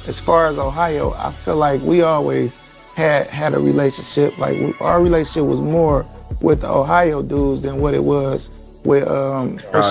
as far as Ohio, I feel like we always had a relationship. Like our relationship was more with the Ohio dudes than what it was with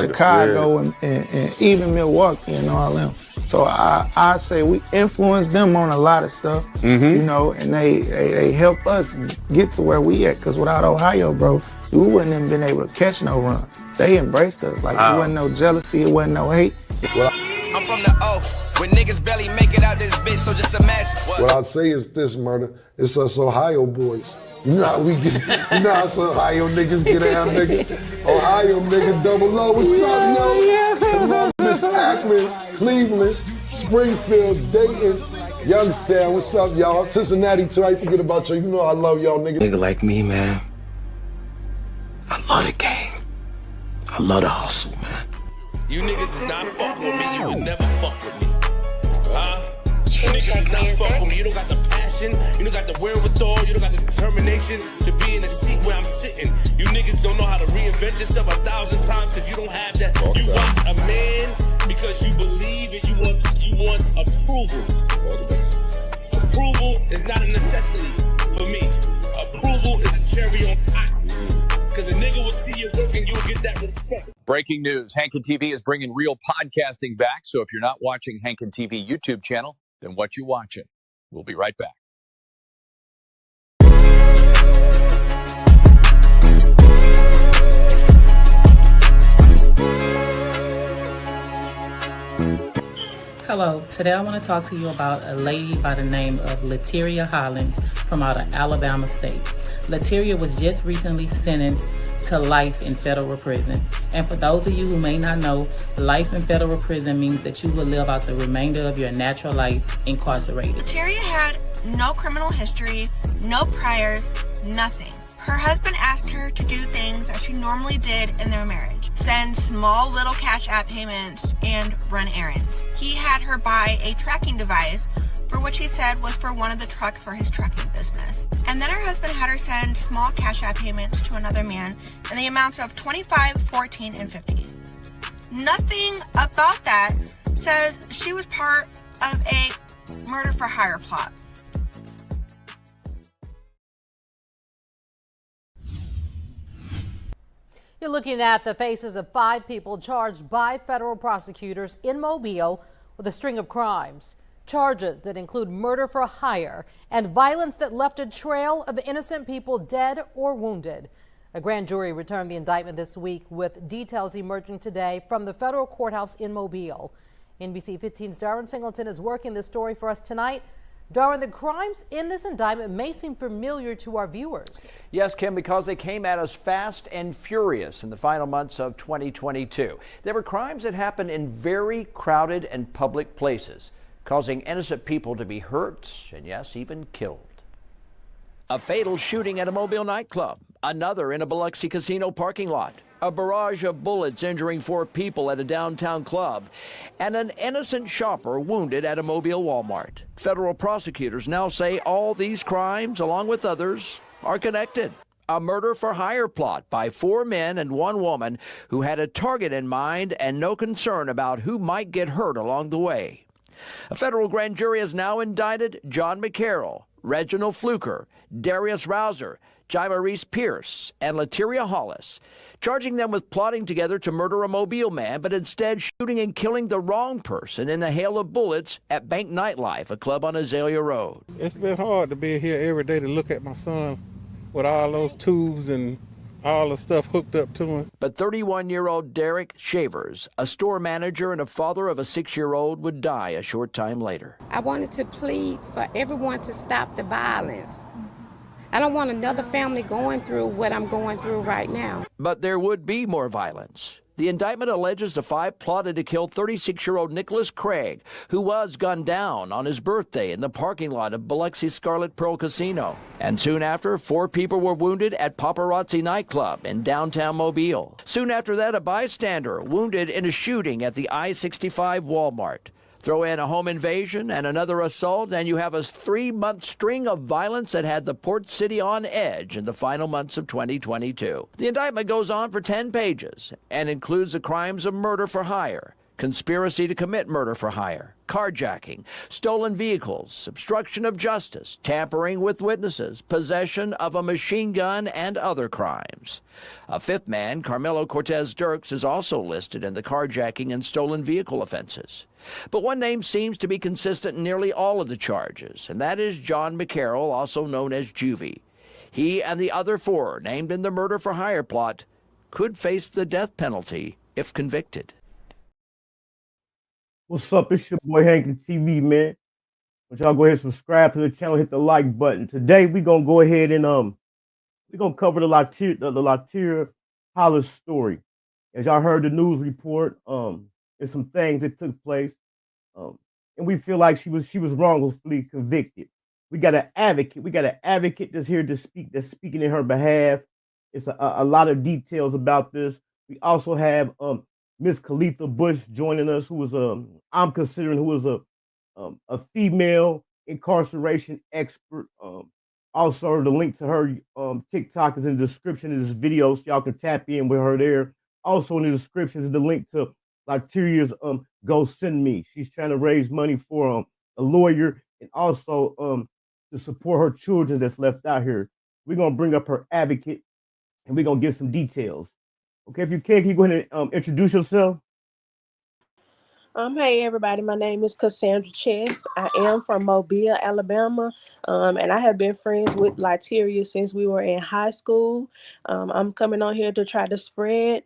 Chicago and even Milwaukee and all them. So I say we influenced them on a lot of stuff, you know, and they help us get to where we at. Cause without Ohio, bro, we wouldn't have been able to catch no run. They embraced us. Like it wasn't no jealousy, it wasn't no hate. I'm from the O, where niggas barely make it out this bitch, so just imagine. What I'd say is this, Murder, it's us Ohio boys. You know how we get, you know how us Ohio niggas get down, nigga. Ohio nigga, double O, what's up, yo? Columbus, Akron, Cleveland, Springfield, Dayton, Youngstown, what's up, y'all? Cincinnati too, I forget about you. You know I love y'all, nigga. Nigga like me, man, I love the game. I love the hustle, man. You niggas is not fucking with me, you would never fuck with me. Huh? You niggas is not fucking with me, you don't got the passion, you don't got the wherewithal, you don't got the determination to be in the seat where I'm sitting. You niggas don't know how to reinvent yourself 1,000 times because you don't have that. You want a man because you believe and you want approval. Approval is not a necessity for me. Approval is a cherry on top. Because a nigga will see your work and you'll get that respect. Breaking news. Hankin TV is bringing real podcasting back. So if you're not watching Hankin TV YouTube channel, then what you watching? We'll be right back. Hello, today I want to talk to you about a lady by the name of Lyteria Hollis from out of Alabama State. Lyteria was just recently sentenced to life in federal prison. And for those of you who may not know, life in federal prison means that you will live out the remainder of your natural life incarcerated. Lyteria had no criminal history, no priors, nothing. Her husband asked her to do things that she normally did in their marriage. Send small little cash app payments and run errands. He had her buy a tracking device for which he said was for one of the trucks for his trucking business. And then her husband had her send small cash app payments to another man in the amounts of $25, $14, and $50. Nothing about that says she was part of a murder for hire plot. You're looking at the faces of 5 people charged by federal prosecutors in Mobile with a string of crimes. Charges that include murder for hire and violence that left a trail of innocent people dead or wounded. A grand jury returned the indictment this week with details emerging today from the federal courthouse in Mobile. NBC 15's Darren Singleton is working this story for us tonight. Darren, the crimes in this indictment may seem familiar to our viewers. Yes, Kim, because they came at us fast and furious in the final months of 2022. There were crimes that happened in very crowded and public places, causing innocent people to be hurt and, yes, even killed. A fatal shooting at a Mobile nightclub, another in a Biloxi casino parking lot, a barrage of bullets injuring 4 people at a downtown club, and an innocent shopper wounded at a Mobile Walmart. Federal prosecutors now say all these crimes, along with others, are connected. A murder for hire plot by 4 men and 1 woman who had a target in mind and no concern about who might get hurt along the way. A federal grand jury has now indicted John McCarroll, Reginald Fluker, Darius Rouser, Jima Reese Pierce, and Lyteria Hollis, charging them with plotting together to murder a Mobile man, but instead shooting and killing the wrong person in a hail of bullets at Bank Nightlife, a club on Azalea Road. It's been hard to be here every day to look at my son with all those tubes and all the stuff hooked up to him. But 31-year-old Derek Shavers, a store manager and a father of a 6-year-old, would die a short time later. I wanted to plead for everyone to stop the violence. I don't want another family going through what I'm going through right now. But there would be more violence. The indictment alleges the 5 plotted to kill 36-year-old Nicholas Craig, who was gunned down on his birthday in the parking lot of Biloxi Scarlet Pearl Casino. And soon after, 4 people were wounded at Paparazzi nightclub in downtown Mobile. Soon after that, a bystander wounded in a shooting at the I-65 Walmart. Throw in a home invasion and another assault, and you have a 3-month string of violence that had the port city on edge in the final months of 2022. The indictment goes on for 10 pages and includes the crimes of murder for hire, conspiracy to commit murder for hire, carjacking, stolen vehicles, obstruction of justice, tampering with witnesses, possession of a machine gun, and other crimes. A fifth man, Carmelo Cortez Dirks, is also listed in the carjacking and stolen vehicle offenses. But one name seems to be consistent in nearly all of the charges, and that is John McCarroll, also known as Juvie. He and the other four named in the murder for hire plot could face the death penalty if convicted. What's up? It's your boy Hankin TV, man. But y'all go ahead and subscribe to the channel, hit the like button. Today we gonna go ahead and we're gonna cover the Lyteria Hollis story. As y'all heard the news report, there's some things that took place, and we feel like she was wrongfully convicted. We got an advocate. We got an advocate that's here to speak. That's speaking in her behalf. It's a lot of details about this. We also have Miss Khalitha Bush joining us, who was I'm considering who was a female incarceration expert. Also, the link to her TikTok is in the description of this video, so y'all can tap in with her there. Also in the description is the link to Lyteria's Go Send Me. She's trying to raise money for a lawyer and also to support her children that's left out here. We're gonna bring up her advocate and we're gonna get some details. Okay, if you can you go ahead and introduce yourself? Hey everybody, my name is Cassandra Chess. I am from Mobile, Alabama, and I have been friends with Lyteria since we were in high school. I'm coming on here to try to spread,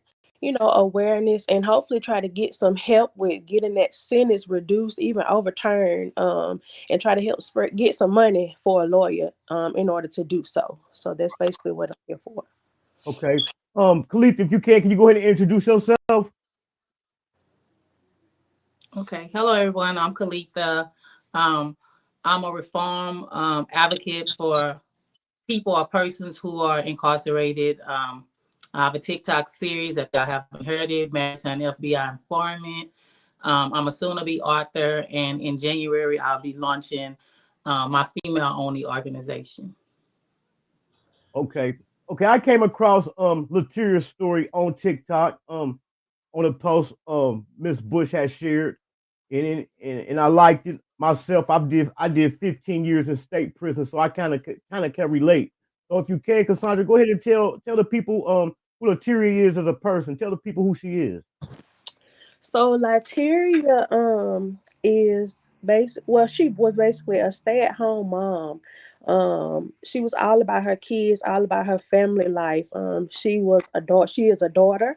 awareness and hopefully try to get some help with getting that sentence reduced, even overturned, and try to help get some money for a lawyer in order to do so. So that's basically what I'm here for. Okay. Khalitha, if you can you go ahead and introduce yourself? Okay. Hello, everyone. I'm Khalitha. I'm a reform advocate for people or persons who are incarcerated. I have a TikTok series, if y'all haven't heard it, Maritime FBI Informant. I'm a soon-to-be author, and in January, I'll be launching my female-only organization. Okay. I came across Lyteria's story on TikTok on a post Miss Bush had shared, and I liked it myself. I did 15 years in state prison, so I kind of can relate. So if you can, Cassandra, go ahead and tell the people who Lyteria is as a person. Tell the people who she is. So Lyteria she was basically a stay-at-home mom. She was all about her kids, all about her family life. She is a daughter.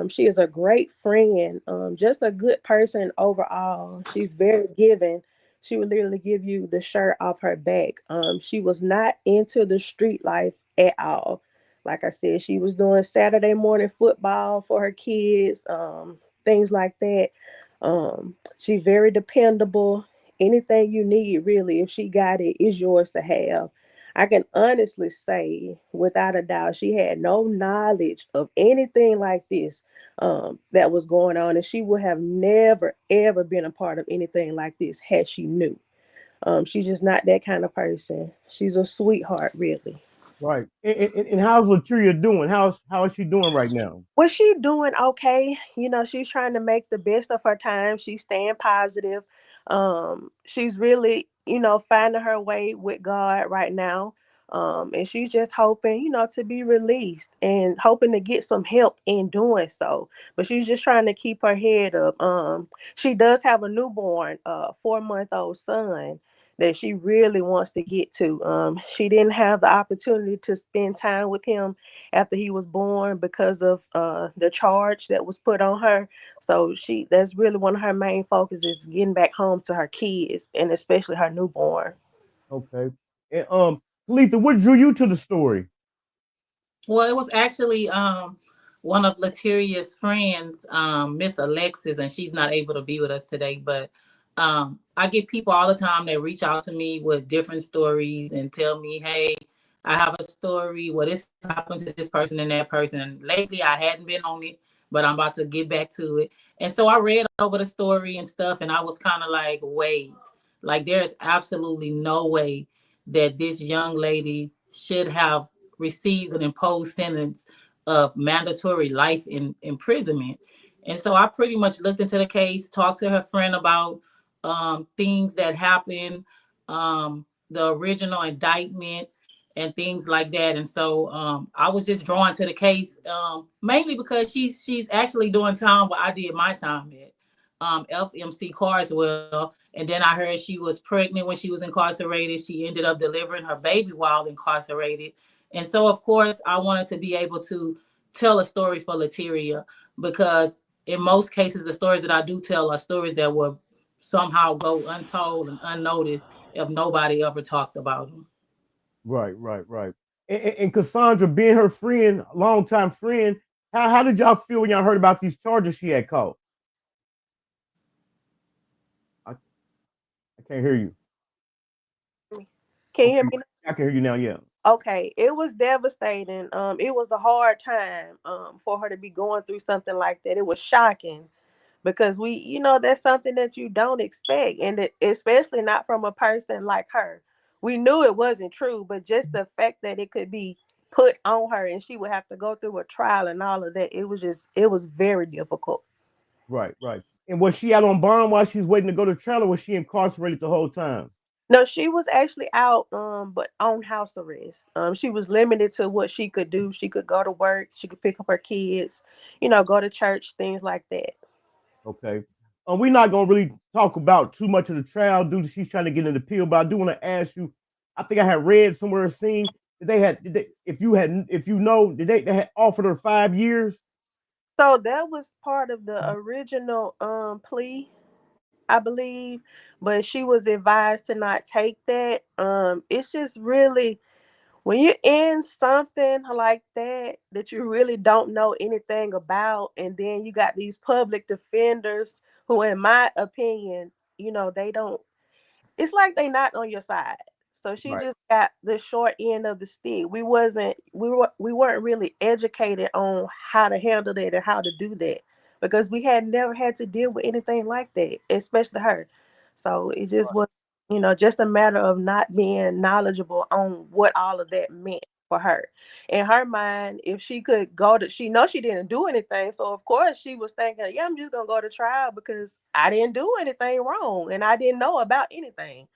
She is a great friend, just a good person overall. She's very giving. She would literally give you the shirt off her back. She was not into the street life at all. Like I said, she was doing Saturday morning football for her kids, things like that. She's very dependable. Anything you need, really, if she got it, is yours to have. I can honestly say, without a doubt, she had no knowledge of anything like this that was going on, and she would have never, ever been a part of anything like this had she knew. She's just not that kind of person. She's a sweetheart, really. Right. And how's Lyteria doing? How is she doing right now? Well, she's doing okay. She's trying to make the best of her time. She's staying positive. She's really, finding her way with God right now. And she's just hoping, to be released and hoping to get some help in doing so. But she's just trying to keep her head up. She does have a newborn, 4-month-old son that she really wants to get to. She didn't have the opportunity to spend time with him after he was born because of the charge that was put on her. So that's really one of her main focuses, is getting back home to her kids and especially her newborn. Okay. And Khalitha, what drew you to the story? Well, it was actually one of Lyteria's friends, Miss Alexis, and she's not able to be with us today, but I get people all the time that reach out to me with different stories and tell me, hey, I have a story. Well, this happened to this person and that person. And lately I hadn't been on it, but I'm about to get back to it. And so I read over the story and stuff, and I was kind of like, wait, like there's absolutely no way that this young lady should have received an imposed sentence of mandatory life in imprisonment. And so I pretty much looked into the case, talked to her friend about things that happened, the original indictment and things like that. And so I was just drawn to the case, mainly because she's actually doing time where I did my time at, FMC Carswell. And then I heard she was pregnant when she was incarcerated. She ended up delivering her baby while incarcerated. And so, of course, I wanted to be able to tell a story for Lyteria, because in most cases, the stories that I do tell are stories that will somehow go untold and unnoticed if nobody ever talked about them. Right. And Cassandra, being her friend, longtime friend, how did y'all feel when y'all heard about these charges she had caught? I can't hear you. Can you hear me? I can hear you now, yeah. Okay, it was devastating. It was a hard time for her to be going through something like that. It was shocking because that's something that you don't expect, and especially not from a person like her. We knew it wasn't true, but just the fact that it could be put on her and she would have to go through a trial and all of that, it was very difficult. Right. And was she out on bond while she's waiting to go to trial, or was she incarcerated the whole time? No, she was actually out, but on house arrest. She was limited to what she could do. She could go to work. She could pick up her kids, go to church, things like that. Okay. We're not gonna really talk about too much of the trial due to she's trying to get an appeal, but I do want to ask you. I think I had read somewhere seen that they had offered her 5 years. So that was part of the original plea, I believe, but she was advised to not take that. It's just really, when you're in something like that you really don't know anything about, and then you got these public defenders who, in my opinion, they don't, it's like they not on your side. So she just got the short end of the stick. We weren't really educated on how to handle that and how to do that, because we had never had to deal with anything like that, especially her. So it just was, just a matter of not being knowledgeable on what all of that meant for her. In her mind, if she could she knows she didn't do anything. So of course she was thinking, yeah, I'm just gonna go to trial because I didn't do anything wrong and I didn't know about anything.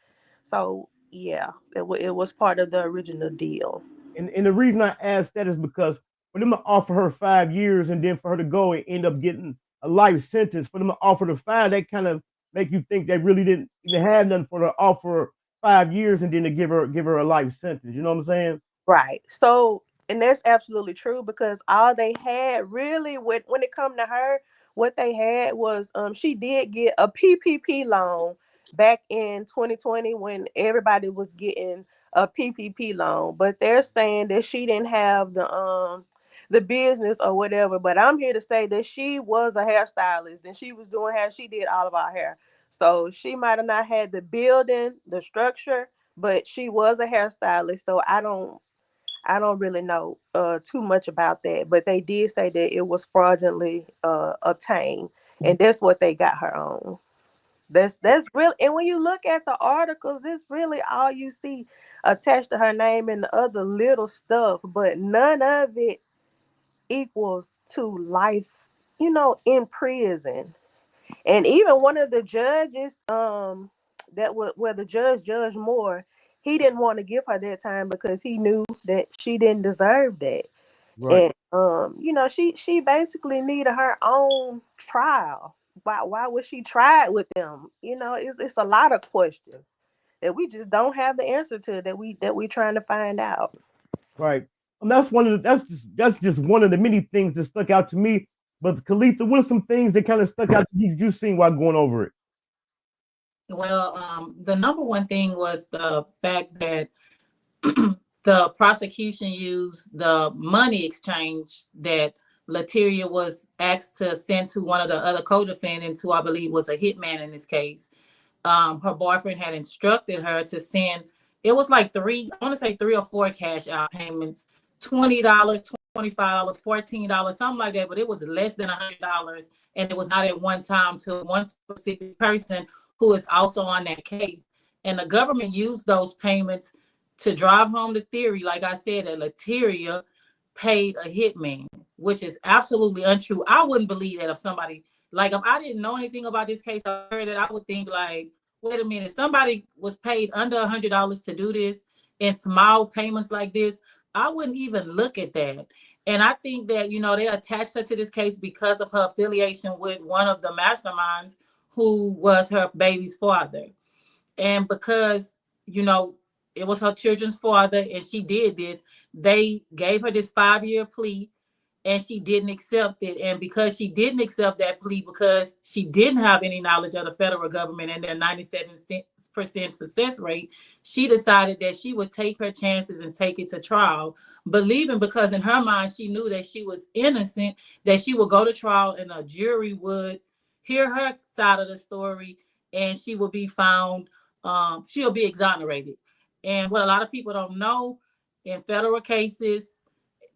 So yeah, it was part of the original deal. And the reason I asked that is because for them to offer her 5 years and then for her to go and end up getting a life sentence, for them to offer the 5, that kind of make you think they really didn't even have nothing for her to offer 5 years and then to give her a life sentence. You know what I'm saying? Right. So, and that's absolutely true, because all they had really when it come to her, what they had was she did get a PPP loan back in 2020 when everybody was getting a PPP loan, but they're saying that she didn't have the business or whatever. But I'm here to say that she was a hairstylist and she was doing hair. She did all of our hair. So she might have not had the building, the structure, but she was a hairstylist. So I don't really know too much about that, but they did say that it was fraudulently obtained, and that's what they got her on. That's real. And when you look at the articles, this really all you see attached to her name and the other little stuff, but none of it equals to life, in prison. And even one of the judges, where the judge Moore, he didn't want to give her that time because he knew that she didn't deserve that. Right. And she basically needed her own trial. Why would she try it with them? It's a lot of questions that we just don't have the answer to, that we trying to find out. Right. And that's just one of the many things that stuck out to me. But Khalifa, what are some things that kind of stuck out to you seen while going over it? Well, the number one thing was the fact that the prosecution used the money exchange that Lyteria was asked to send to one of the other co-defendants, who I believe was a hitman in this case. Her boyfriend had instructed her to send, it was like I want to say 3 or 4 cash out payments, $20, $25, $14, something like that, but it was less than $100, and it was not at one time to one specific person who is also on that case. And the government used those payments to drive home the theory, like I said, that Lyteria paid a hitman, which is absolutely untrue. I wouldn't believe that if somebody, like, if I didn't know anything about this case, I heard it, I would think like, wait a minute, somebody was paid under $100 to do this in small payments like this. I wouldn't even look at that. And I think that, you know, they attached her to this case because of her affiliation with one of the masterminds who was her baby's father. And because, you know, it was her children's father and she did this, they gave her this 5-year plea and she didn't accept it. And because she didn't accept that plea, because she didn't have any knowledge of the federal government and their 97% success rate, she decided that she would take her chances and take it to trial, believing, because in her mind, she knew that she was innocent, that she would go to trial and a jury would hear her side of the story and she will be found, she'll be exonerated. And what a lot of people don't know, in federal cases,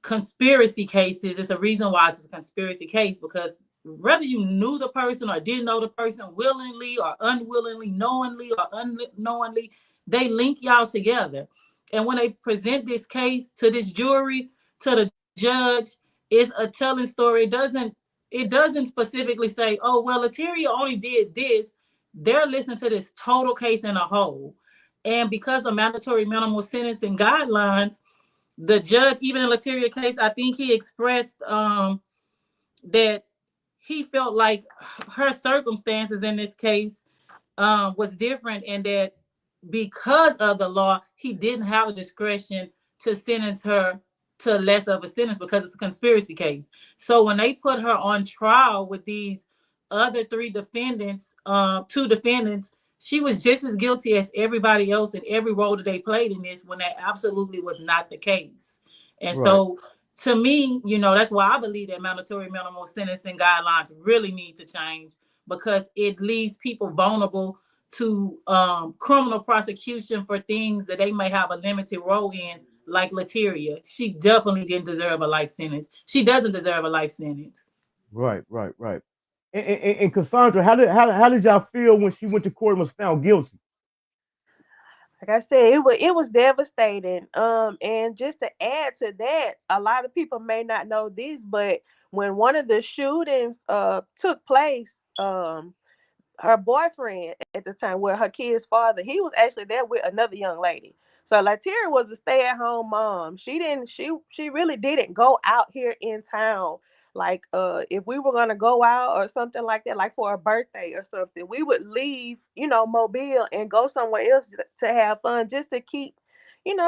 conspiracy cases, it's a reason why it's a conspiracy case, because whether you knew the person or didn't know the person, willingly or unwillingly, knowingly or unknowingly, they link y'all together. And when they present this case to this jury, to the judge, it's a telling story. It doesn't specifically say, oh, well, Lyteria only did this. They're listening to this total case in a whole. And because of mandatory minimal sentencing guidelines, the judge, even in Lyteria case, I think he expressed that he felt like her circumstances in this case was different, and that because of the law, he didn't have a discretion to sentence her to less of a sentence because it's a conspiracy case. So when they put her on trial with these other two defendants, she was just as guilty as everybody else in every role that they played in this, when that absolutely was not the case. And Right. so to me, you know, that's why I believe that mandatory minimum sentencing guidelines really need to change, because it leaves people vulnerable to criminal prosecution for things that they may have a limited role in, like Lyteria. She definitely didn't deserve a life sentence. She doesn't deserve a life sentence. Right. And Cassandra, how did y'all feel when she went to court and was found guilty? Like I said, it was devastating. And just to add to that, a lot of people may not know this, but when one of the shootings took place, her boyfriend at the time, well, her kid's father, he was actually there with another young lady. So Lyteria was a stay-at-home mom. She really didn't go out here in town. Like if we were gonna go out or something like that, like for a birthday or something, we would leave, Mobile and go somewhere else to have fun, just to keep,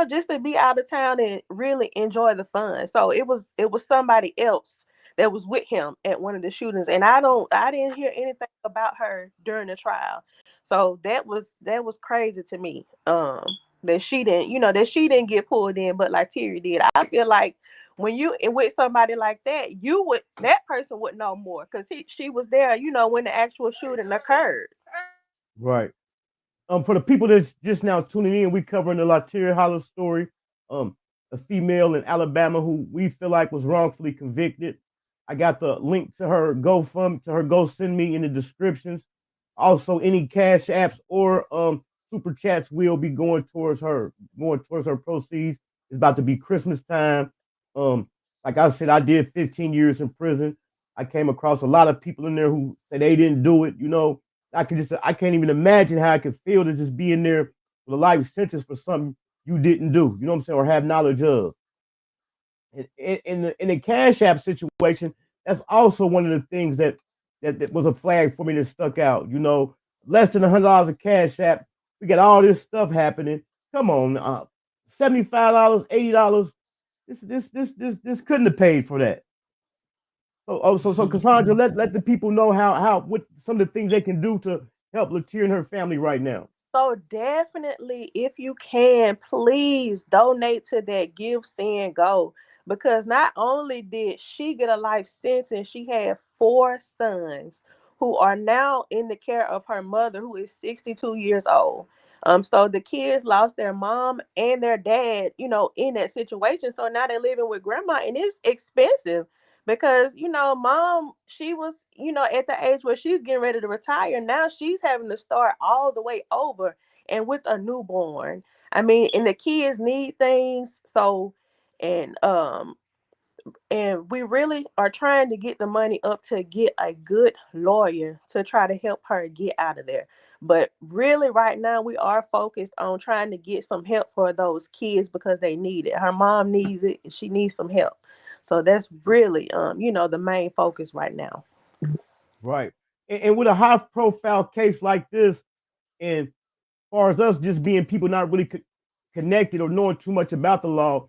just to be out of town and really enjoy the fun. So it was somebody else that was with him at one of the shootings, and I didn't hear anything about her during the trial. So that was crazy to me. That she didn't get pulled in, but Lyteria did. I feel like when you with somebody like that, that person would know more, because she was there, when the actual shooting occurred. Right. For the people that's just now tuning in, we covering the Lyteria Hollis story. A female in Alabama who we feel like was wrongfully convicted. I got the link to her GoFundMe, to her GoSendMe in the descriptions. Also, any cash apps or super chats will be going towards her proceeds. It's about to be Christmas time. Like I said, I did 15 years in prison. I came across a lot of people in there who said they didn't do it. I can't even imagine how I could feel to just be in there with a life sentence for something you didn't do. You know what I'm saying, or have knowledge of. In the Cash App situation, that's also one of the things that was a flag for me that stuck out. Less than $100 of Cash App, we got all this stuff happening. Come on, $75, $80. This couldn't have paid for that. So Cassandra, let the people know what some of the things they can do to help Lyteria and her family right now. So definitely, if you can, please donate to that Give, Send, Go, because not only did she get a life sentence, she had 4 sons who are now in the care of her mother, who is 62 years old. So the kids lost their mom and their dad, in that situation. So now they're living with grandma, and it's expensive because, mom, she was, at the age where she's getting ready to retire. Now she's having to start all the way over and with a newborn. I mean, and the kids need things. So, and and we really are trying to get the money up to get a good lawyer to try to help her get out of there. But really, right now, we are focused on trying to get some help for those kids because they need it. Her mom needs it. And she needs some help. So that's really, the main focus right now. Right. And with a high profile case like this, and as far as us just being people not really connected or knowing too much about the law,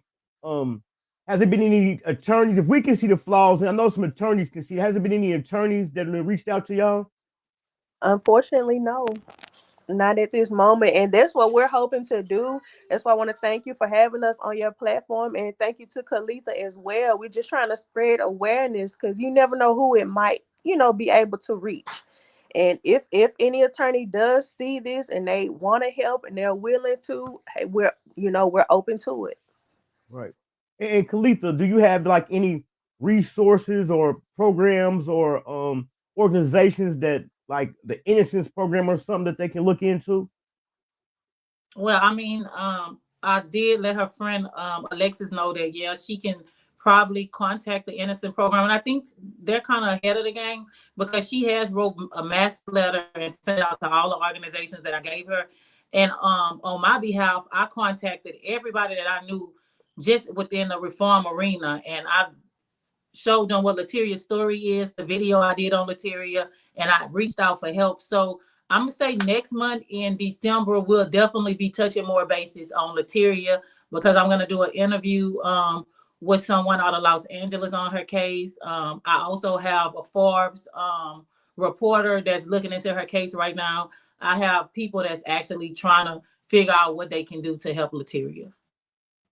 has there been any attorneys, if we can see the flaws, and I know some attorneys can see, has there been any attorneys that have reached out to y'all? Unfortunately, no. Not at this moment. And that's what we're hoping to do. That's why I want to thank you for having us on your platform. And thank you to Kalitha as well. We're just trying to spread awareness because you never know who it might, be able to reach. And if any attorney does see this and they want to help and they're willing to, hey, we're open to it. Right. And Kalitha, do you have like any resources or programs or organizations that like the Innocence Program or something that they can look into? Well, I mean, I did let her friend Alexis know that, yeah, she can probably contact the Innocent Program. And I think they're kind of ahead of the game because she has wrote a mass letter and sent out to all the organizations that I gave her. And on my behalf, I contacted everybody that I knew just within the reform arena. And I showed them what Lyteria's story is, the video I did on Lyteria, and I reached out for help. So I'm gonna say next month in December, we'll definitely be touching more bases on Lyteria because I'm gonna do an interview with someone out of Los Angeles on her case. I also have a Forbes reporter that's looking into her case right now. I have people that's actually trying to figure out what they can do to help Lyteria.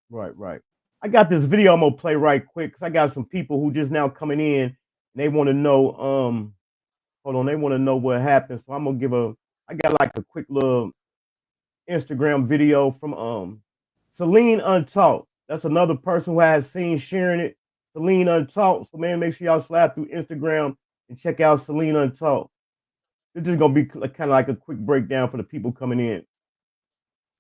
Right. I got this video I'm gonna play right quick because I got some people who just now coming in and they want to know they want to know what happened. So I'm gonna I got like a quick little Instagram video from Celine Untaught. That's another person who I had seen sharing it. Celine Untaught. So man, make sure y'all slide through Instagram and check out Celine Untaught. This is gonna be kind of like a quick breakdown for the people coming in.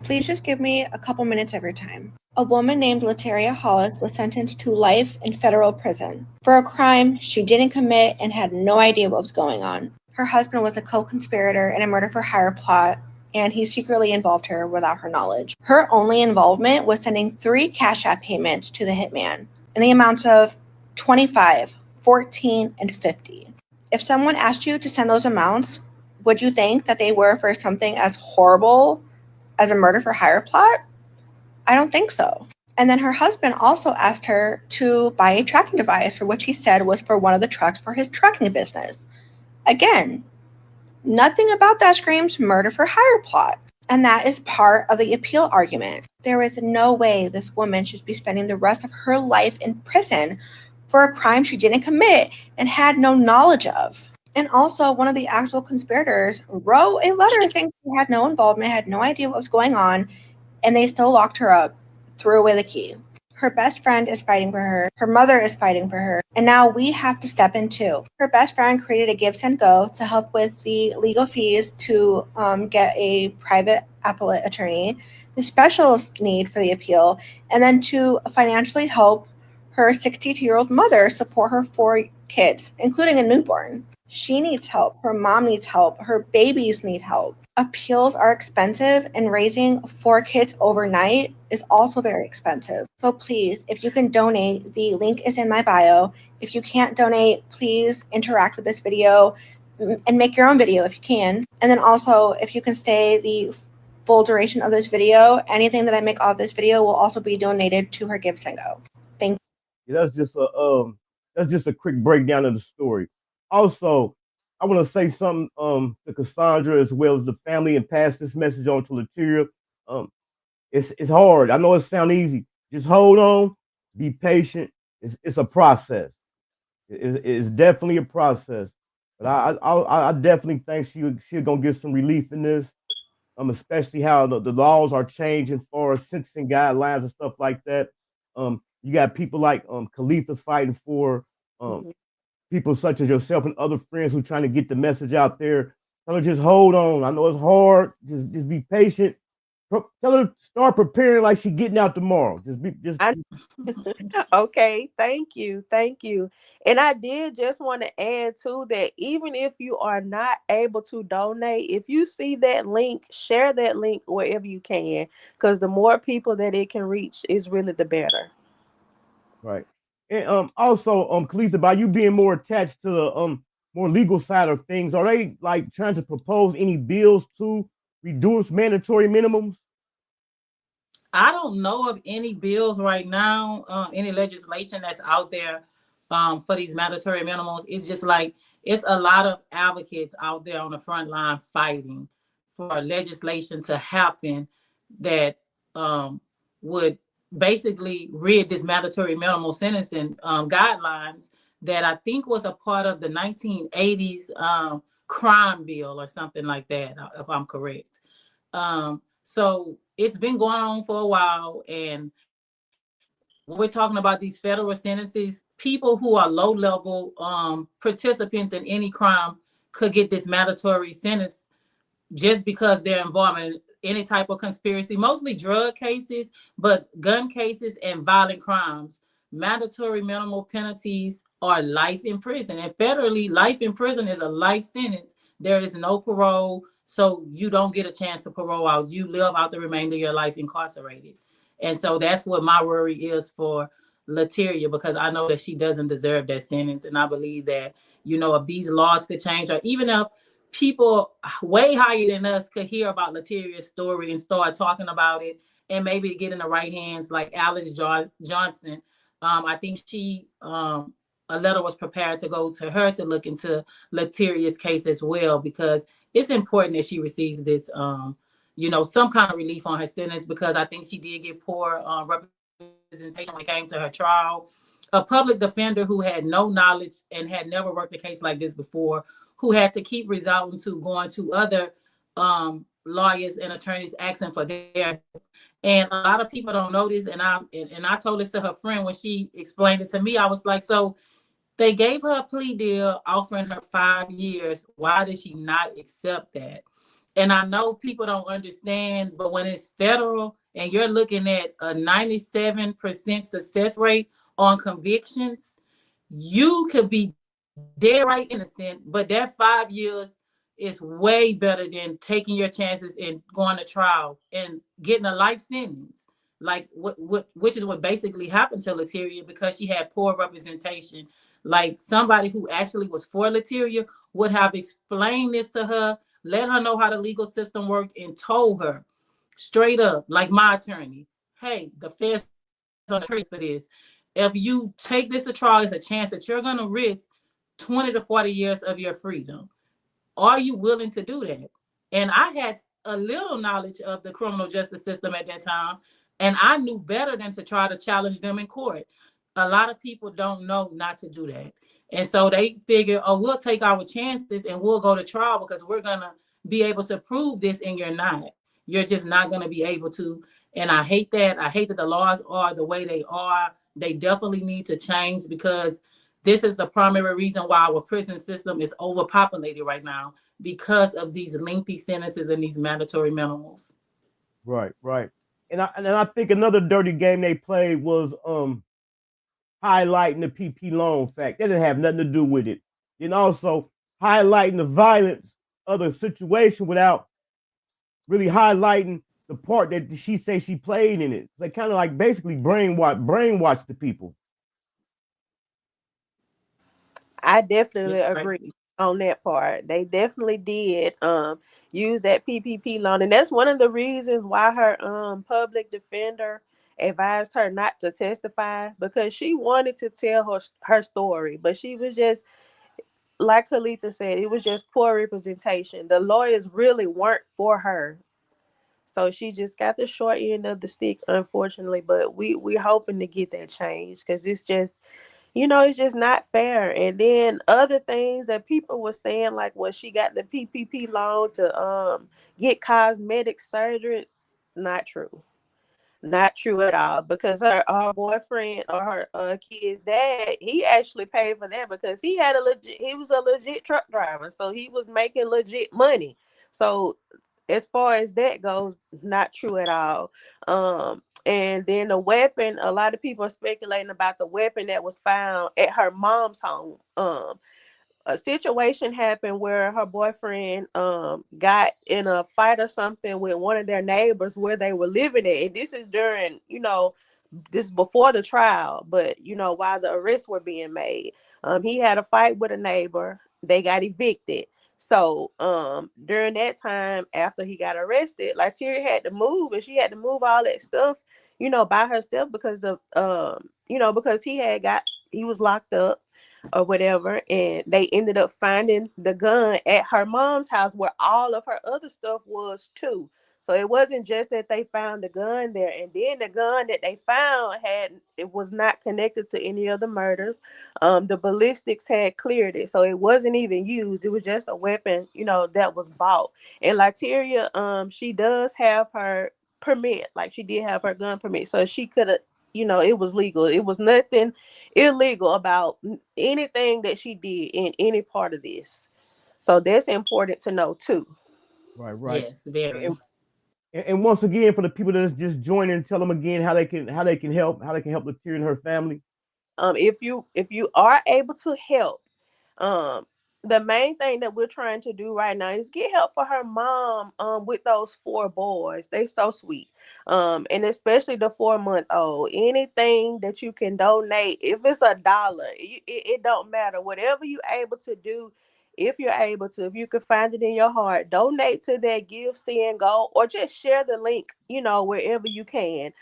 Please just give me a couple minutes of your time. A woman named Lyteria Hollis was sentenced to life in federal prison for a crime she didn't commit and had no idea what was going on. Her husband was a co-conspirator in a murder for hire plot, and he secretly involved her without her knowledge. Her only involvement was sending 3 Cash App payments to the hitman in the amounts of $25, $14, and $50. If someone asked you to send those amounts, would you think that they were for something as horrible as a murder for hire plot? I don't think so. And then her husband also asked her to buy a tracking device for which he said was for one of the trucks for his trucking business. Again, nothing about that screams murder for hire plot. And that is part of the appeal argument. There is no way this woman should be spending the rest of her life in prison for a crime she didn't commit and had no knowledge of. And also, one of the actual conspirators wrote a letter saying she had no involvement, had no idea what was going on, and they still locked her up, threw away the key. Her best friend is fighting for her. Her mother is fighting for her. And now we have to step in too. Her best friend created a Give, Send, Go to help with the legal fees to get a private appellate attorney, the special need for the appeal, and then to financially help her 62-year-old mother support her 4 kids, including a newborn. She needs help. Her mom needs help. Her babies need help. Appeals are expensive, and raising 4 kids overnight is also very expensive. So please, if you can donate, the link is in my bio. If you can't donate, please interact with this video and make your own video if you can. And then also, if you can stay the full duration of this video, anything that I make off this video will also be donated to her Give, Send, Go. Thank you. Yeah, that's just a quick breakdown of the story. Also, I want to say something to Cassandra as well as the family and pass this message on to Lyteria. It's hard. I know it sounds easy. Just hold on, be patient. It's a process. It's definitely a process. But I definitely think she's gonna get some relief in this. Especially how the laws are changing for sentencing guidelines and stuff like that. You got people like Kalitha fighting for people such as yourself and other friends who trying to get the message out there. So just hold on. I know it's hard. Just be patient. Tell her to start preparing like she getting out tomorrow. Okay, thank you. And I did just want to add too that even if you are not able to donate, if you see that link, share that link wherever you can, because the more people that it can reach is really the better. Right. And also, Khalitha, by you being more attached to the more legal side of things, are they like trying to propose any bills to reduce mandatory minimums? I don't know of any bills right now, any legislation that's out there for these mandatory minimums. It's just like it's a lot of advocates out there on the front line fighting for legislation to happen that would basically rid this mandatory minimum sentencing guidelines that I think was a part of the 1980s crime bill or something like that, if I'm correct. So it's been going on for a while, and when we're talking about these federal sentences, people who are low-level participants in any crime could get this mandatory sentence just because they're involved in any type of conspiracy, mostly drug cases, but gun cases and violent crimes. Mandatory minimal penalties are life in prison. And federally, life in prison is a life sentence. There is no parole, so you don't get a chance to parole out. You live out the remainder of your life incarcerated. And so that's what my worry is for Lyteria, because I know that she doesn't deserve that sentence. And I believe that, if these laws could change, or even if people way higher than us could hear about Lyteria's story and start talking about it and maybe get in the right hands, like Alice Johnson. I think a letter was prepared to go to her to look into Lyteria's case as well, because it's important that she receives this, some kind of relief on her sentence, because I think she did get poor representation when it came to her trial. A public defender who had no knowledge and had never worked a case like this before, who had to keep resorting to going to other lawyers and attorneys asking for their. And a lot of people don't know this. And I told this to her friend when she explained it to me. I was like, so they gave her a plea deal offering her 5 years. Why did she not accept that? And I know people don't understand, but when it's federal and you're looking at a 97% success rate on convictions, you could be dead right innocent, but that 5 years is way better than taking your chances and going to trial and getting a life sentence, like which is what basically happened to Lyteria, because she had poor representation. Like somebody who actually was for Lyteria would have explained this to her, let her know how the legal system worked, and told her straight up, like my attorney, hey, the feds on the case for this. If you take this to trial, it's a chance that you're going to risk 20 to 40 years of your freedom. Are you willing to do that? And I had a little knowledge of the criminal justice system at that time, and I knew better than to try to challenge them in court. A lot of people don't know not to do that. And so they figure, oh, we'll take our chances and we'll go to trial because we're going to be able to prove this, and you're not. You're just not going to be able to. And I hate that. I hate that the laws are the way they are. They definitely need to change, because this is the primary reason why our prison system is overpopulated right now, because of these lengthy sentences and these mandatory minimums. Right. And I think another dirty game they played was highlighting the PP loan fact. That didn't have nothing to do with it. And also highlighting the violence of the situation without really highlighting the part that she say she played in it. They kind of like basically brainwash the people. I definitely agree on that part. They definitely did use that PPP loan, and that's one of the reasons why her public defender advised her not to testify, because she wanted to tell her story, but she was just, like Khalitha said, it was just poor representation. The lawyers really weren't for her. So she just got the short end of the stick, unfortunately. But we're hoping to get that changed, because it's just, it's just not fair. And then other things that people were saying, like, well, she got the PPP loan to get cosmetic surgery. Not true. Not true at all, because her boyfriend or her kid's dad, he actually paid for that, because he was a legit truck driver, so he was making legit money. So as far as that goes, not true at all. And then the weapon, a lot of people are speculating about the weapon that was found at her mom's home. A situation happened where her boyfriend got in a fight or something with one of their neighbors where they were living at. And this is during, this before the trial, but while the arrests were being made, he had a fight with a neighbor. They got evicted. So during that time, after he got arrested, Lyteria had to move, and she had to move all that stuff, by herself because because he was locked up or whatever, and they ended up finding the gun at her mom's house where all of her other stuff was too. So it wasn't just that they found the gun there, and then the gun that they found it was not connected to any of the murders. The ballistics had cleared it, so it wasn't even used. It was just a weapon, that was bought. And Lyteria, she does have her permit, like she did have her gun permit, so she could have, it was legal. It was nothing illegal about anything that she did in any part of this. So that's important to know too. Right. Yes, very. And once again, for the people that's just joining, tell them again how they can help Lyteria and her family. If you are able to help, um the main thing that we're trying to do right now is get help for her mom with those 4 boys. They so sweet. And especially the 4-month-old. Anything that you can donate, if it's $1, it don't matter. Whatever you able to do, if you're able to, if you can find it in your heart, donate to that Give, Send, Go, or just share the link, wherever you can.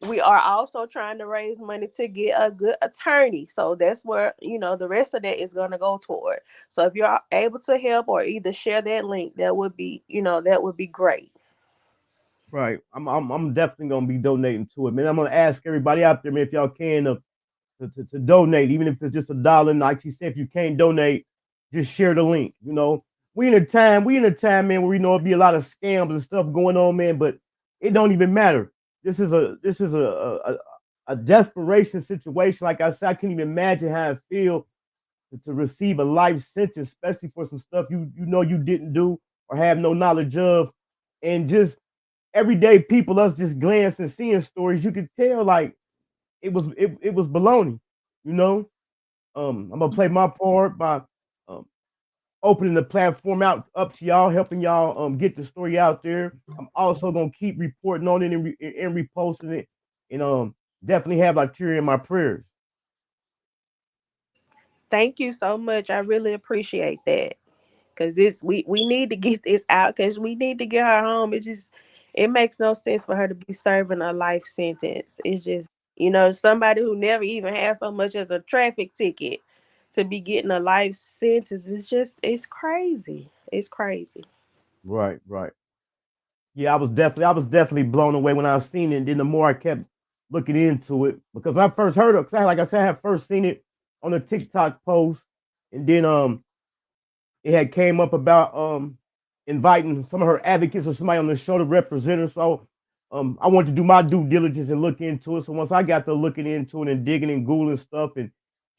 We are also trying to raise money to get a good attorney. So that's where, the rest of that is going to go toward. So if you're able to help or either share that link, that would be, that would be great. Right. I'm definitely gonna be donating to it, man. I'm gonna ask everybody out there, man, if y'all can to donate, even if it's just $1. And like she said, if you can't donate, just share the link. We in a time, man, where it'll be a lot of scams and stuff going on, man, but it don't even matter. This is a desperation situation. Like I said, I can't even imagine how it feels to receive a life sentence, especially for some stuff you didn't do or have no knowledge of. And just everyday people, us just glancing, seeing stories, you could tell like it was baloney, I'm gonna play my part by opening the platform up to y'all, helping y'all get the story out there. I'm also gonna keep reporting on it and reposting it, and definitely have Lyteria in my prayers. Thank you so much. I really appreciate that. Because this we need to get this out, because we need to get her home. It makes no sense for her to be serving a life sentence. It's just, somebody who never even had so much as a traffic ticket to be getting a life sentence. It's crazy. It's crazy. Right. Yeah, I was definitely blown away when I seen it. And then the more I kept looking into it, because when I first heard it, like I said, I had first seen it on a TikTok post, and then it had came up about inviting some of her advocates or somebody on the show to represent her. So I wanted to do my due diligence and look into it. So once I got to looking into it and digging and Googling stuff and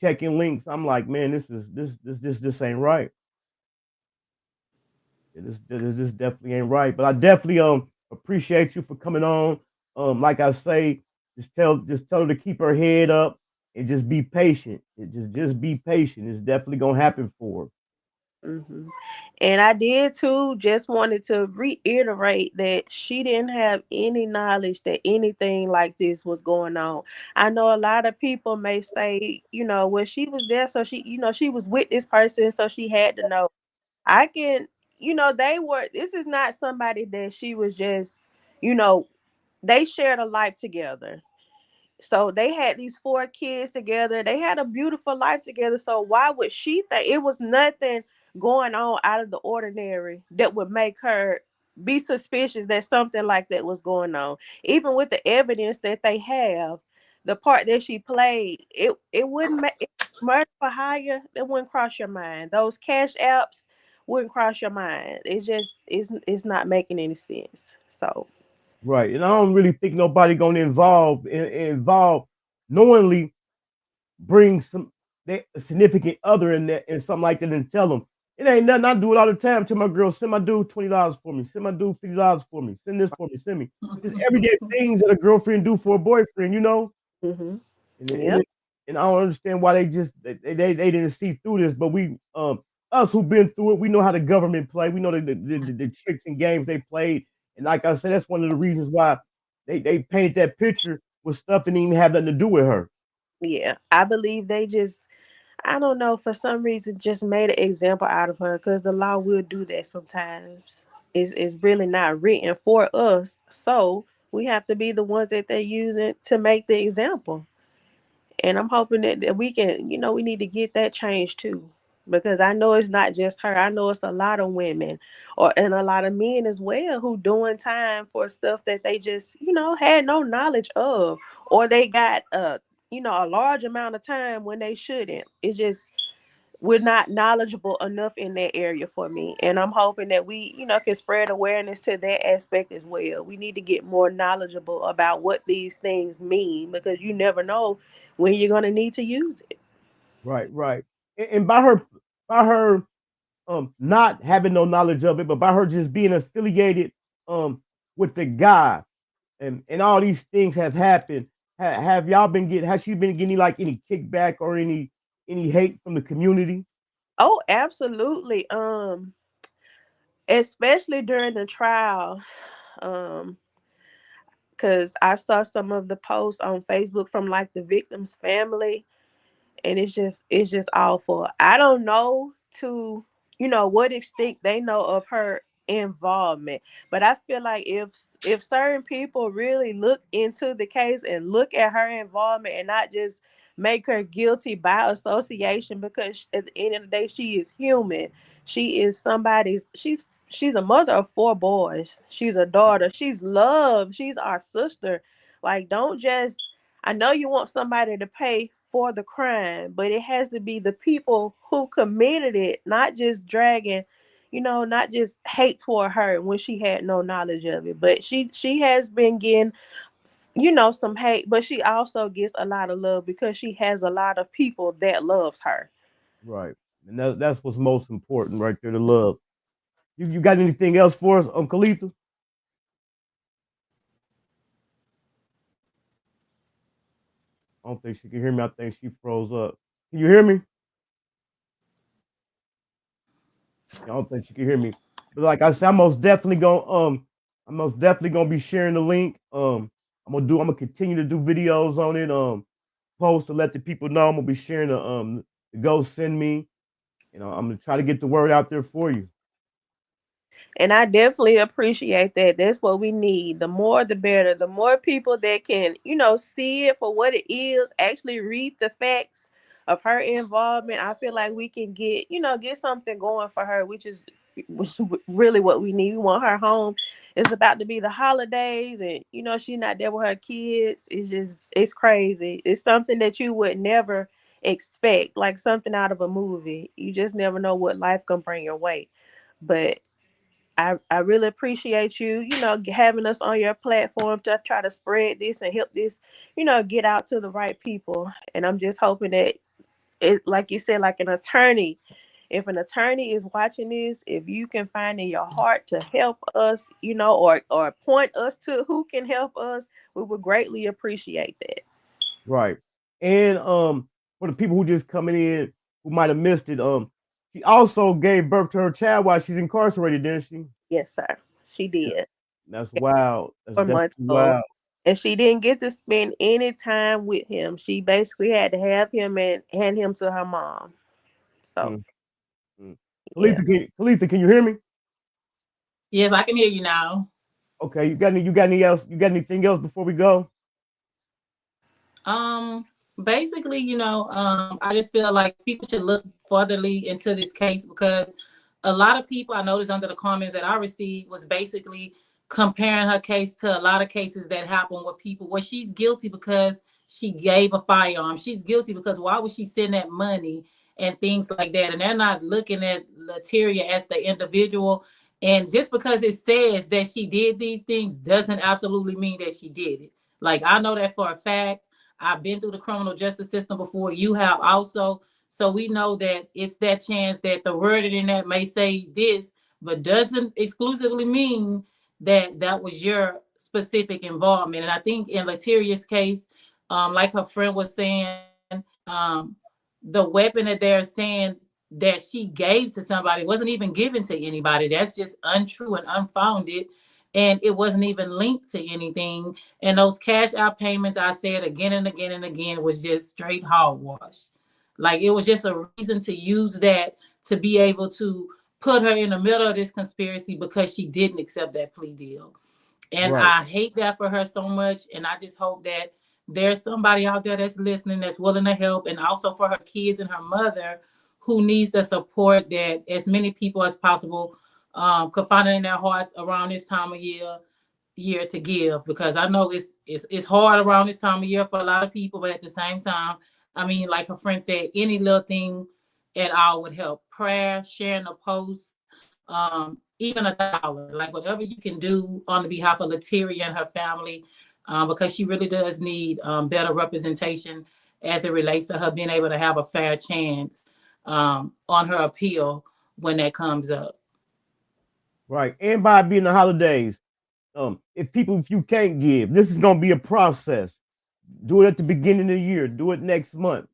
checking links, I'm like, man, this ain't right. This definitely ain't right. But I definitely appreciate you for coming on. Like I say, just tell her to keep her head up and just be patient. Just be patient. It's definitely gonna happen for her. Mm-hmm. And I did too, just wanted to reiterate that she didn't have any knowledge that anything like this was going on. I know a lot of people may say, well, she was there, so she was with this person, so she had to know. I can, this is not somebody that she was just, they shared a life together. So they had these 4 kids together. They had a beautiful life together. So why would she think it was nothing going on out of the ordinary that would make her be suspicious that something like that was going on? Even with the evidence that they have, the part that she played, it wouldn't make murder for hire. It wouldn't cross your mind. Those cash apps wouldn't cross your mind. It's not making any sense. So. Right, and I don't really think nobody gonna involve knowingly bring some significant other in that and something like that and tell them. It ain't nothing. I do it all the time. To my girl, send my dude $20 for me. Send my dude $50 for me. Send this for me. Send me. It's everyday things that a girlfriend do for a boyfriend, you know. Mm-hmm. And I don't understand why they didn't see through this. But we us who've been through it, we know how the government play. We know the tricks and games they played. And like I said, that's one of the reasons why they painted that picture with stuff that didn't even have nothing to do with her. Yeah, I believe they just, I don't know, for some reason, just made an example out of her because the law will do that sometimes. It's really not written for us, so we have to be the ones that they're using to make the example. And I'm hoping that we can, we need to get that changed too. Because I know it's not just her. I know it's a lot of women and a lot of men as well who doing time for stuff that they just, had no knowledge of. Or they got a large amount of time when they shouldn't. It's just we're not knowledgeable enough in that area for me. And I'm hoping that we, can spread awareness to that aspect as well. We need to get more knowledgeable about what these things mean because you never know when you're going to need to use it. Right. And by her not having no knowledge of it, but by her just being affiliated with the guy and all these things have happened. Have y'all been getting? Has she been getting like any kickback or any hate from the community? Oh, absolutely. Especially during the trial, because I saw some of the posts on Facebook from like the victim's family, and it's just awful. I don't know to what extent they know of her involvement, but I feel like if certain people really look into the case and look at her involvement and not just make her guilty by association, because at the end of the day she is human. She is she's a mother of 4 boys. She's a daughter. She's loved. She's our sister. Like, don't just, I know you want somebody to pay for the crime, but it has to be the people who committed it, not just dragging, not just hate toward her when she had no knowledge of it. But she has been getting, some hate, but she also gets a lot of love because she has a lot of people that loves her. Right, and that's what's most important right there, the love. You got anything else for us, Khalifa? I don't think she can hear me. I think she froze up. Can you hear me? I don't think she can hear me. But like I said, I'm most definitely gonna be sharing the link. I'm gonna continue to do videos on it. Post to let the people know. I'm gonna be sharing the go send me. I'm gonna try to get the word out there for you. And I definitely appreciate that. That's what we need. The more, the better. The more people that can, see it for what it is, actually read the facts of her involvement. I feel like we can get something going for her, which is really what we need. We want her home. It's about to be the holidays, and she's not there with her kids. It's crazy. It's something that you would never expect, like something out of a movie. You just never know what life can bring your way. But I really appreciate you, having us on your platform to try to spread this and help this, get out to the right people. And I'm just hoping that it, like you said, like an attorney, if an attorney is watching this, if you can find in your heart to help us, or point us to who can help us, we would greatly appreciate that. Right. And for the people who just coming in who might have missed it, she also gave birth to her child while she's incarcerated, didn't she? Yes, sir. She did. That's wild. That's 4 months old. wild. And she didn't get to spend any time with him. She basically had to have him and hand him to her mom. So, Khalifa, can you hear me? Yes, I can hear you now. Okay, you got anything else before we go? Basically, I just feel like people should look furtherly into this case, because a lot of people I noticed under the comments that I received was basically comparing her case to a lot of cases that happen with people where she's guilty because she gave a firearm. She's guilty because why would she send that money and things like that? And they're not looking at Lyteria as the individual. And just because it says that she did these things doesn't absolutely mean that she did it. Like, I know that for a fact. I've been through the criminal justice system before. You have also. So we know that it's that chance that the wording in that may say this, but doesn't exclusively mean that that was your specific involvement. And I think in Lyteria's case, like her friend was saying, um, the weapon that they're saying that she gave to somebody wasn't even given to anybody. That's just untrue and unfounded. And it wasn't even linked to anything. And those cash out payments, I said again and again and again, was just straight hogwash. Like it was just a reason to use that to be able to put her in the middle of this conspiracy because she didn't accept that plea deal. And Right. I hate that for her so much. And I just hope that there's somebody out there that's listening, that's willing to help. And also for her kids and her mother who needs the support that as many people as possible could find it in their hearts around this time of year to give, because I know it's hard around this time of year for a lot of people, but at the same time, I mean, like her friend said, any little thing at all would help. Prayer, sharing a post, even $1, like whatever you can do on behalf of Lyteria and her family, because she really does need better representation as it relates to her being able to have a fair chance on her appeal when that comes up. Right. And by being the holidays, if you can't give, this is gonna be a process. Do it at the beginning of the year. Do it next month.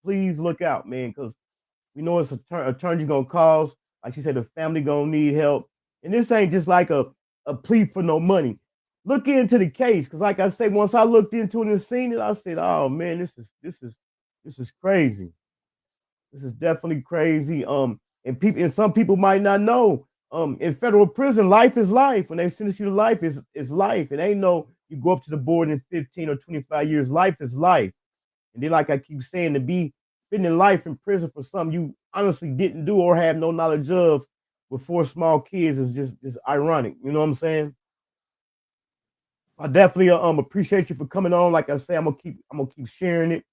Please look out, man, because we know it's attorney gonna cost. Like she said, the family gonna need help, and this ain't just like a plea for no money. Look into the case, because like I said, once I looked into it and seen it, I said, "Oh man, this is crazy. This is definitely crazy." And some people might not know. In federal prison, life is life. When they sentence you to life, is life. It ain't no you go up to the board in 15 or 25 years. Life is life. And then, like I keep saying, to be spending life in prison for something you honestly didn't do or have no knowledge of with 4 small kids is just ironic. You know what I'm saying? I definitely appreciate you for coming on. Like I say, I'm gonna keep sharing it.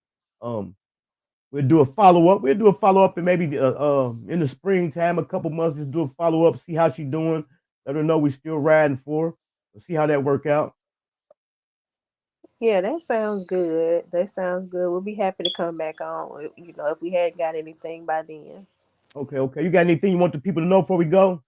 We'll do a follow-up. We'll do a follow-up and maybe in the springtime, a couple months, just do a follow-up, see how she's doing. Let her know we're still riding for her. We'll see how that work out. Yeah, that sounds good. That sounds good. We'll be happy to come back on, if we hadn't got anything by then. Okay. You got anything you want the people to know before we go?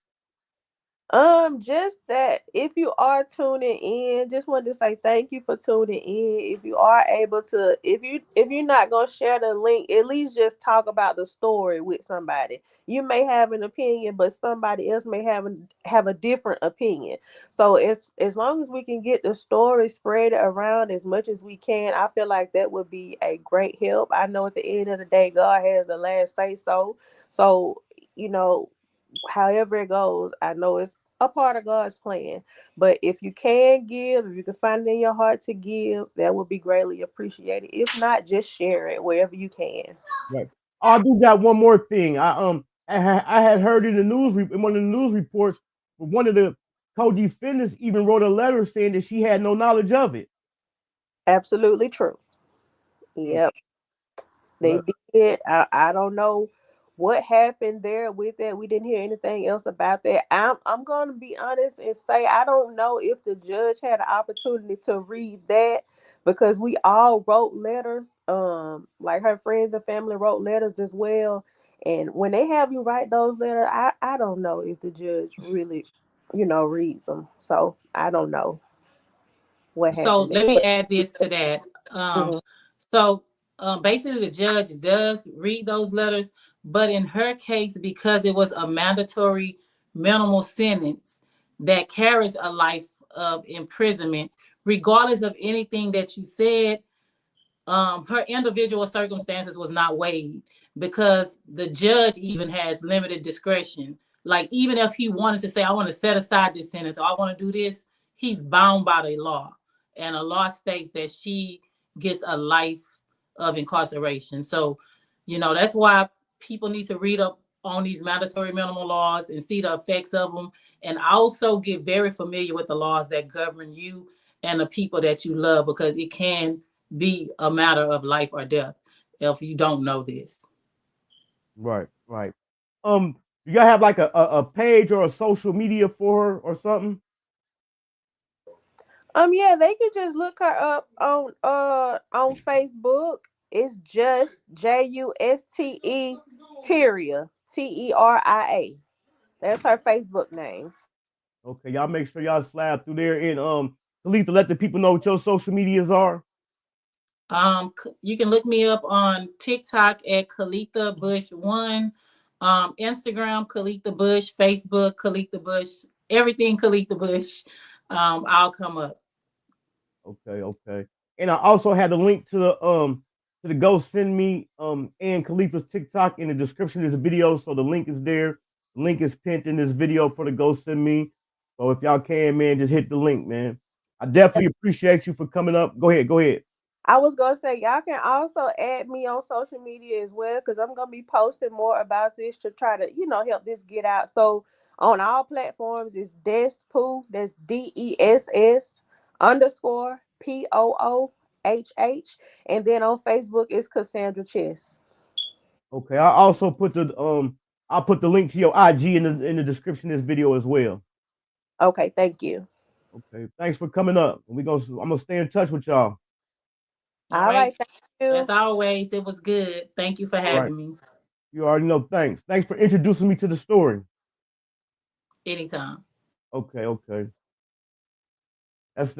Just that if you are tuning in, just wanted to say thank you for tuning in. If you are able to, if you're not gonna share the link, at least just talk about the story with somebody. You may have an opinion, but somebody else may have a different opinion. So as long as we can get the story spread around as much as we can, I feel like that would be a great help. I know at the end of the day, God has the last say so. So, you know, however it goes, I know it's a part of God's plan. But if you can give, if you can find it in your heart to give, that would be greatly appreciated. If not, just share it wherever you can. Right. I do got one more thing. I had heard in the news in one of the news reports, one of the co-defendants even wrote a letter saying that she had no knowledge of it. Absolutely true. Yep. They did. I don't know what happened there with that. We didn't hear anything else about that. I'm gonna be honest and say I don't know if the judge had an opportunity to read that, because we all wrote letters. Like her friends and family wrote letters as well. And when they have you write those letters, I don't know if the judge really, reads them. So I don't know what So happened let me there. add this to that. Mhm. So basically, the judge does read those letters, but in her case, because it was a mandatory minimal sentence that carries a life of imprisonment, regardless of anything that you said, her individual circumstances was not weighed, because the judge even has limited discretion. Like even if he wanted to say, I want to set aside this sentence, or I want to do this, he's bound by the law. And a law states that she gets a life of incarceration. So, that's why people need to read up on these mandatory minimum laws and see the effects of them, and also get very familiar with the laws that govern you and the people that you love, because it can be a matter of life or death if you don't know this. Right. You gotta have like a page or a social media for her or something. Yeah, they could just look her up on Facebook, It's just Juste Teria, Teria. That's her Facebook name. Okay, y'all make sure y'all slide through there. And Khalifa, let the people know what your social medias are. You can look me up on TikTok at Khalitha Bush 1, Instagram Khalitha Bush, Facebook Khalitha Bush, everything Khalitha Bush. I'll come up. Okay. And I also had a link to the Go Send Me and Khalifa's TikTok in the description of this video. So the link is there. The link is pinned in this video for the Go Send Me. So if y'all can, man, just hit the link, man. I definitely appreciate you for coming up. Go ahead. I was going to say, y'all can also add me on social media as well, because I'm going to be posting more about this to try to, help this get out. So on all platforms, it's Despooh, that's DESS_POOHH. And then on Facebook, it's Cassandra Chess. Okay, I also put I'll put the link to your IG in the description of this video as well. Okay, thank you. Okay, thanks for coming up. I'm gonna stay in touch with y'all. All right, thank you. As always, it was good. Thank you for having me. You already know. Thanks for introducing me to the story. Anytime. Okay. That's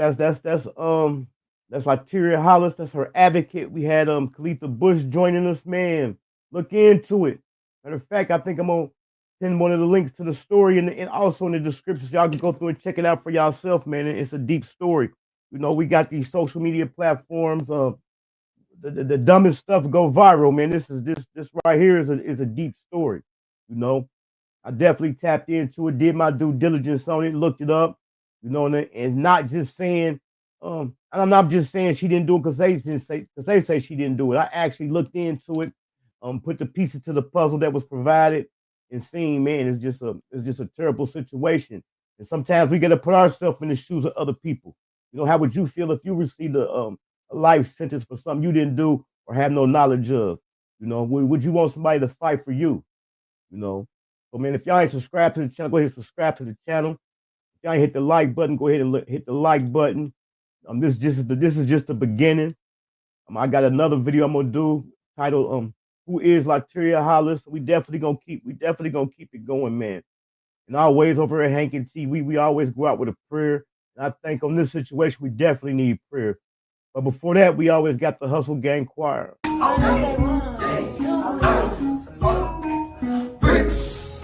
Lyteria Hollis. That's her advocate. We had Khalifa Bush joining us, man. Look into it. Matter of fact, I think I'm gonna send one of the links to the story and also in the description, so y'all can go through and check it out for yourself, man. It's a deep story. We got these social media platforms. The dumbest stuff go viral, man. This right here is a deep story. I definitely tapped into it, did my due diligence on it, looked it up, and not just saying, and I'm not just saying she didn't do it because they say she didn't do it. I actually looked into it, put the pieces to the puzzle that was provided, and seeing, man, it's just a terrible situation. And sometimes we got to put ourselves in the shoes of other people. How would you feel if you received a life sentence for something you didn't do or have no knowledge of? Would you want somebody to fight for you? So, man, if y'all ain't subscribed to the channel, go ahead and subscribe to the channel. If y'all ain't hit the like button, go ahead and hit the like button. This is just the beginning. I got another video I'm gonna do titled "Who is Lyteria Hollis?" We definitely gonna keep it going, man. And always over at Hankin TV, we always go out with a prayer. And I think on this situation, we definitely need prayer. But before that, we always got the Hustle Gang Choir. Bricks,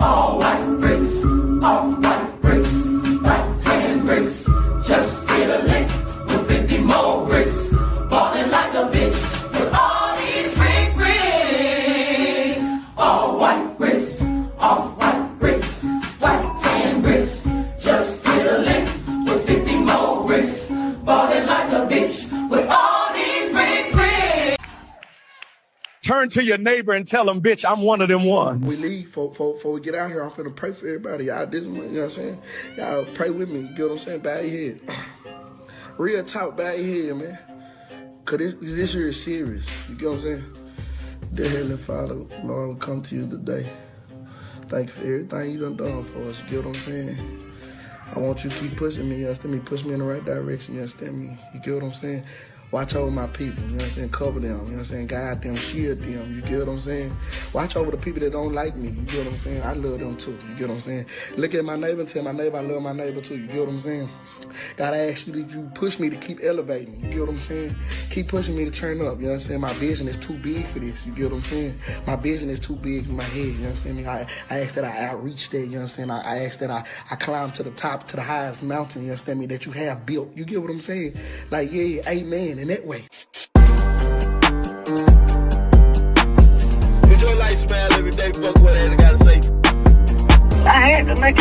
all white bricks, off white bricks, like 10 bricks. Just get a lick with 50 more bricks. Ballin' like a bitch with all these bricks. All white bricks, off white bricks, like 10 bricks. Just get a lick with 50 more bricks. Ballin' like a bitch with all these bricks. Turn to your neighbor and tell them, bitch, I'm one of them ones. We need, before we get out here, I'm finna pray for everybody. Y'all, you know what I'm saying? Y'all pray with me. You get what I'm saying? Bow your head. Real talk, bow your head, man. Because this here is serious. You get what I'm saying? Dear Heavenly Father, Lord, we come to you today. Thank you for everything you done for us. You get what I'm saying? I want you to keep pushing me. You understand me? Push me in the right direction. You understand me? You get what I'm saying? Watch over my people, you know what I'm saying? Cover them, you know what I'm saying? Guide them, shield them, you get what I'm saying? Watch over the people that don't like me, you get what I'm saying? I love them too, you get what I'm saying? Look at my neighbor and tell my neighbor I love my neighbor too, you get what I'm saying? God, I ask you that you push me to keep elevating, you get what I'm saying? Keep pushing me to turn up, you know what I'm saying? My vision is too big for this, you get what I'm saying? My vision is too big in my head, you understand me? I ask that I outreach there, you understand? I ask that I climb to the top, to the highest mountain, you understand me, that you have built, you get what I'm saying? Like, yeah, amen, in that way. Enjoy life, smile every day, fuck what I gotta say. I had to make